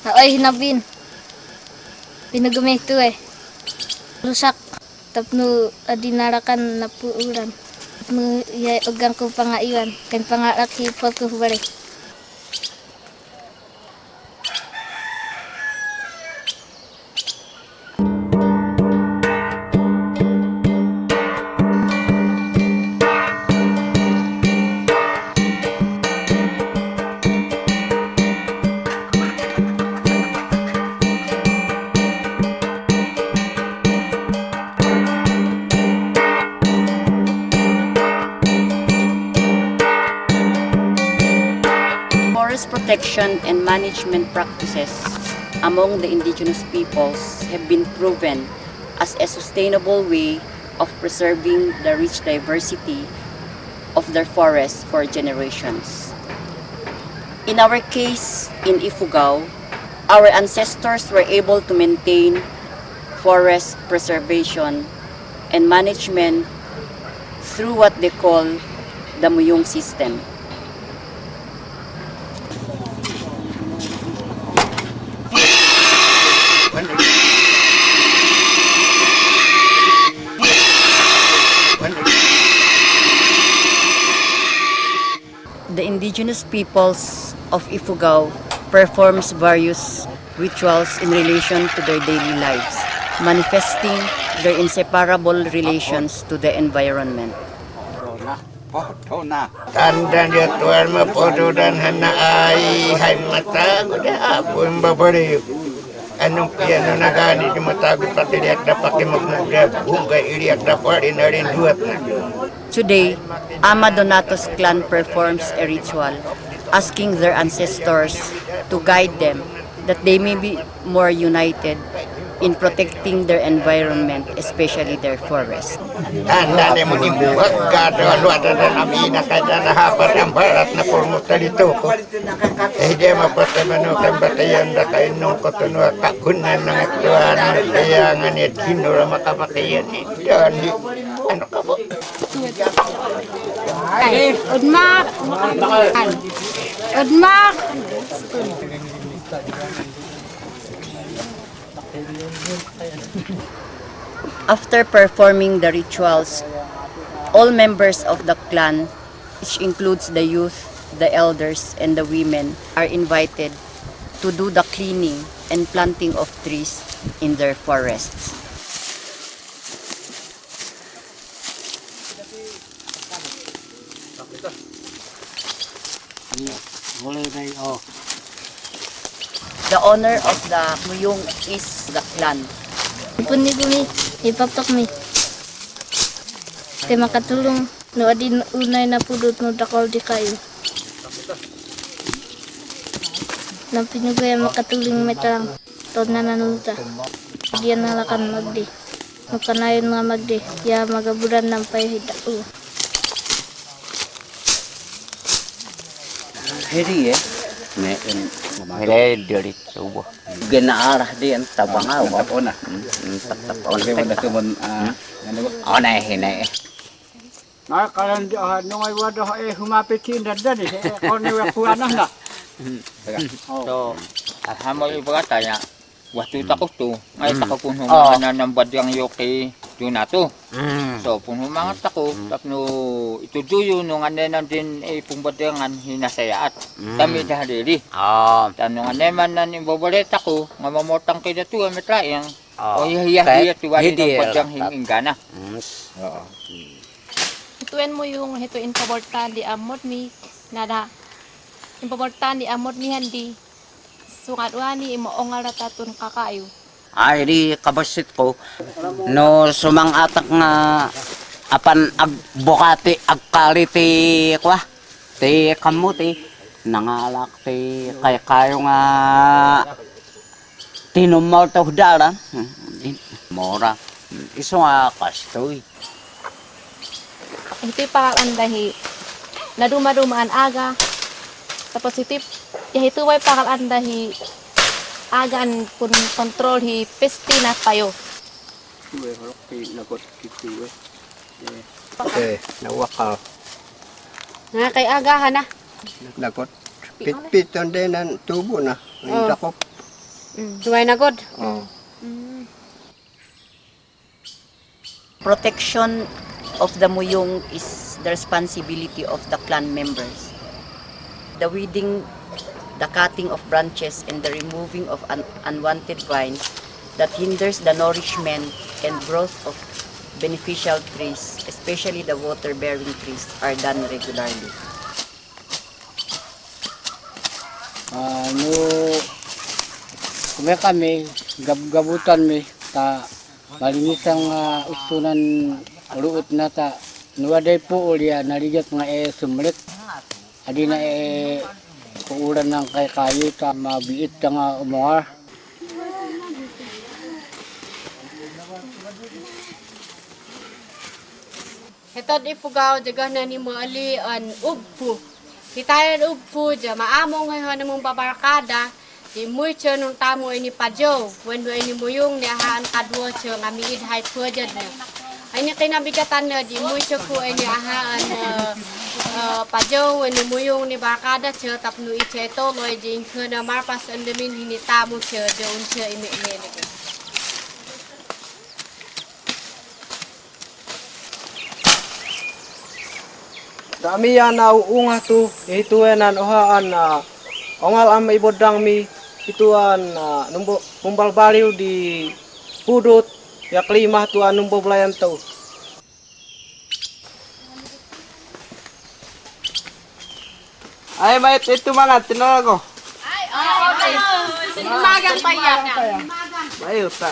Ay, hinabin. Pinagumito eh. Lusak. Tapno adinarakan na puuran. Tapno ugang ko pangaiwan. Kan pangalak hipot ko balik. Forest protection and management practices among the indigenous peoples have been proven as a sustainable way of preserving the rich diversity of their forests for generations. In our case, in Ifugao, our ancestors were able to maintain forest preservation and management through what they call the Muyong system. The indigenous peoples of Ifugao performs various rituals in relation to their daily lives, manifesting their inseparable relations to the environment. Tanda dia tuan mapodo dan hana ai hai mata udah apun babari anu piano nagani di mata pati dia dapat magmuda bunga iriak dapat inarin duat. Today, Ama Donatos clan performs a ritual asking their ancestors to guide them that they may be more united in protecting their environment, especially their forest. Tanda dia muni bagado luar dan amina kada na hapat ang barat na pormuta dito ko. Dia mapatano kan batayan da kay nung kotono kagunan ng tuan kaya nganit hinura makapakayan dan ano ka po. Udmak! Udmak! After performing the rituals, all members of the clan, which includes the youth, the elders, and the women, are invited to do the cleaning and planting of trees in their forests. The honor of the Muyong is the clan. Puni-puni, ipapak mi. Kaya makatulong, no adin unay na pudot no dakol di kayo. Nang pinugaya makatuling metang, tod na nanuta. Diyan nalakan magdi. Makanayon nga magdi, ya magaburan ng pahidao. Heri Heri dari subuh. Gena arah dia tabang awak. Ona. Tetap ona. Wala tuman ona hinay. Nah, kalau nungay wadah humapitin dan ni, kau ni wakuanah dah. So, alhamdulillah ibaratnya waktu takut tu, ay takut pun humangan ng badyang yoki yun nato. So, pun humangan takut, tapno itu duyo nung anenan din ay pumbadyangan hinasayaat. Kami dahili. Tanong aneman nan imbabaleta ko, nga mamotang kay datu ang metlayang. O hiya tuwalin ng badyang hingingana. Hituin mo yung hituin pabortan di amot mi nada. Yung pabortan di amot mi handi. Sukat wani imo ongal ratatun kakayo. Ay di kabasit ko no sumang atak nga apan agbukati agkaliti kwa ti kamuti nangalak ti kay kayo nga tinumaw to dalan mora iso nga kastoy. Hito'y pakalandahi na dumadumaan aga. Tapos hito'y way pakalandahi agan kun kontrol hi pesti na payo. Nawakaw. Nga kay agahan na. Lagot. Pitpiton din ang tubo na. Dakop. Duway na god. Protection of the muyong is the responsibility of the clan members. The weeding, the cutting of branches, and the removing of unwanted vines that hinders the nourishment and growth of beneficial trees, especially the water-bearing trees, are done regularly. Kami, gabutan mi, ta malinis ang usunan luot na ta. Nuwaday po uliya, naligat nga sumlit. Adi na kuulan ng kay kayo, ta mabiit ka nga umungar. Ito di fugaw jaga na ni mali an ugfu. Hitayan ugfu ja maamong ngayon namong babarkada. Di mucho nung tamo ini pajo. When ini muyong ni ahaan kadwo cho nga miid hay pujad na. Ay ni kinabigatan na di mucho ko ini ahaan pajo when ni muyong ni barkada cho tapno icheto loy jing ko na marpas andamin hini tamo cho doon cho imi-imi. Dami yan na uunga tu, ituenan ohaan na ongal am ibodang mi ituan numbo pumbalbaliw di pudut ya klima tuan numbo belayan tu. Ay mait itu mga tinol ko. Magang payak. Bayo ta.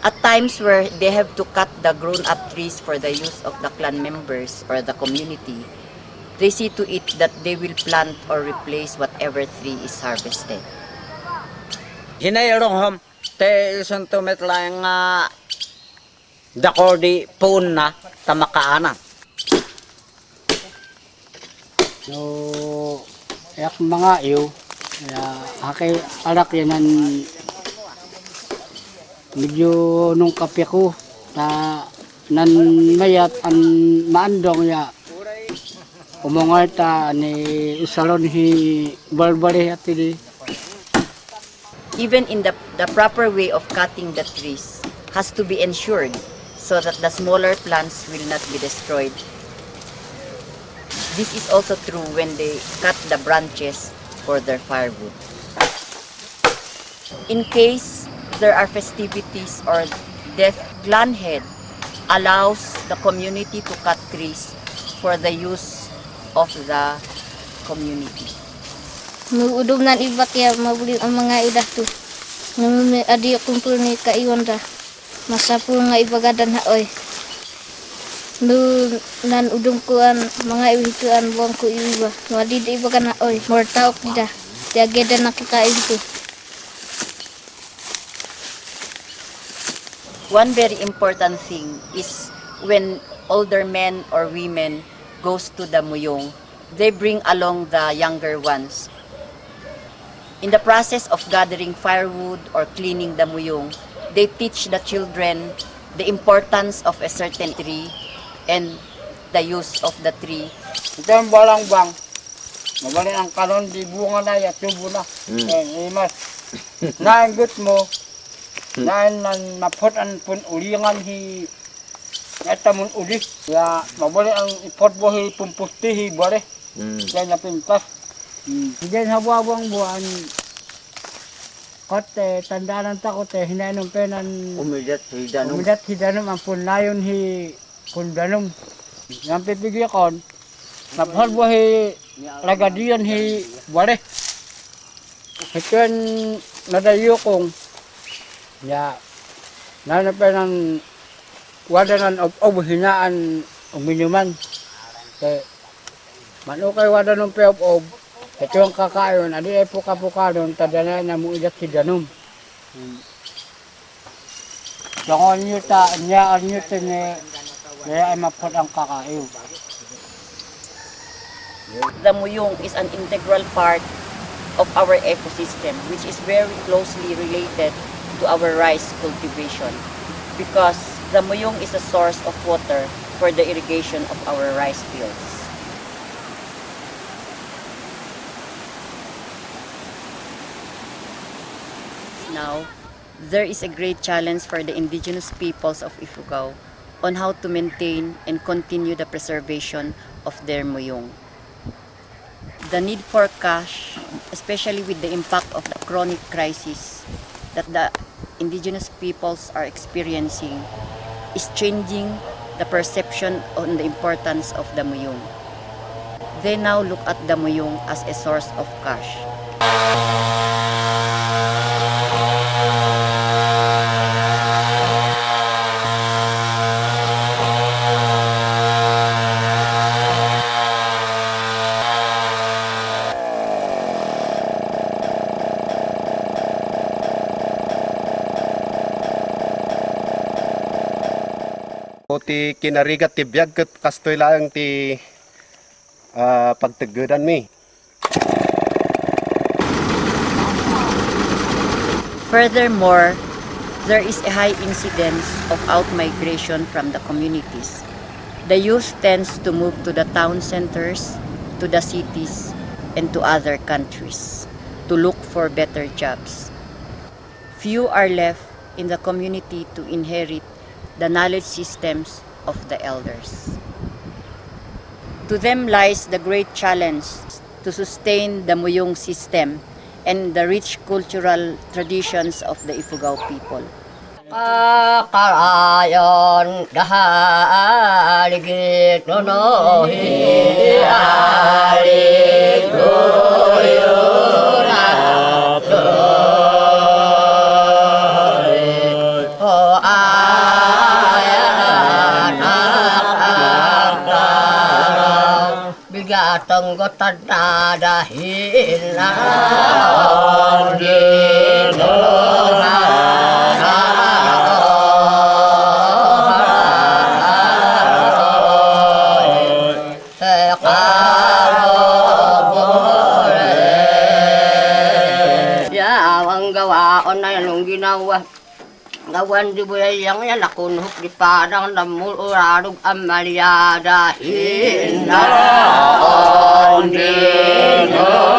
At times where they have to cut the grown-up trees for the use of the clan members or the community, they see to it that they will plant or replace whatever tree is harvested. Hinayarong hom, te isang tumit lang dako di puun na tamakaanan. No, yak mga iyo, akay alak yanan medyo nung kape ko na nan mayat an maandong ya umongar ta ni usalon hi barbare atili. Even in the proper way of cutting the trees has to be ensured so that the smaller plants will not be destroyed. This is also true when they cut the branches for their firewood. In case there are festivities or death, clan head allows the community to cut trees for the use of the community. Nugudom nan iba kaya mabuli ang mga idah tu. Nung adi kumpul ni kaiwan da. Masapul nga ibagadan haoy. Nan udum kuan mga iwituan buang ku iba. Wadi di ibagan haoy. Mortaok dida. Tiageda nakikain tu. One very important thing is when older men or women goes to the muyong, they bring along the younger ones. In the process of gathering firewood or cleaning the muyong, they teach the children the importance of a certain tree and the use of the tree. Ito ang balang bang. Mabali ang kanon di bunga na ya tubo na. Mas naanggot mo. Nain nan mapot an pun ulingan hi eta mun uli ya mabali ang ipot bo hi pumpusti hi bare kaya na pintas diyan habawang buwan kote tandanan ta kote hinanong penan umidat hidanum ang punayon hi pundanum yang pipigi kon napot bo hi lagadian hi bare ken nadayo kong ya, nanapan ng wadanan of hinaan o minuman. Kaya, manukay wadanan of ito ang kakayon, adi ay puka-puka doon, tadana na muidat si Danum. Dongon nyo ta, niyaan nyo ta kaya ay mapot ang kakayo. The muyong is an integral part of our ecosystem, which is very closely related to our rice cultivation because the muyong is a source of water for the irrigation of our rice fields. now, there is a great challenge for the indigenous peoples of Ifugao on how to maintain and continue the preservation of their muyong. The need for cash, especially with the impact of the chronic crisis that the indigenous peoples are experiencing, is changing the perception on the importance of the muyong. They now look at the muyong as a source of cash. O ti kinarigat ti biyag ket kastoy lang ti pagtegedan mi. Furthermore, there is a high incidence of out-migration from the communities. The youth tends to move to the town centers, to the cities, and to other countries to look for better jobs. Few are left in the community to inherit the knowledge systems of the elders. To them lies the great challenge to sustain the Muyong system and the rich cultural traditions of the Ifugao people. Karayon dahaligit nonohi alig bigatang gotad na dahil na gawaon na yan ginawa. Gawan di bulayang yan, nakunhok di parang namurarog ang malyada. Hinaon din o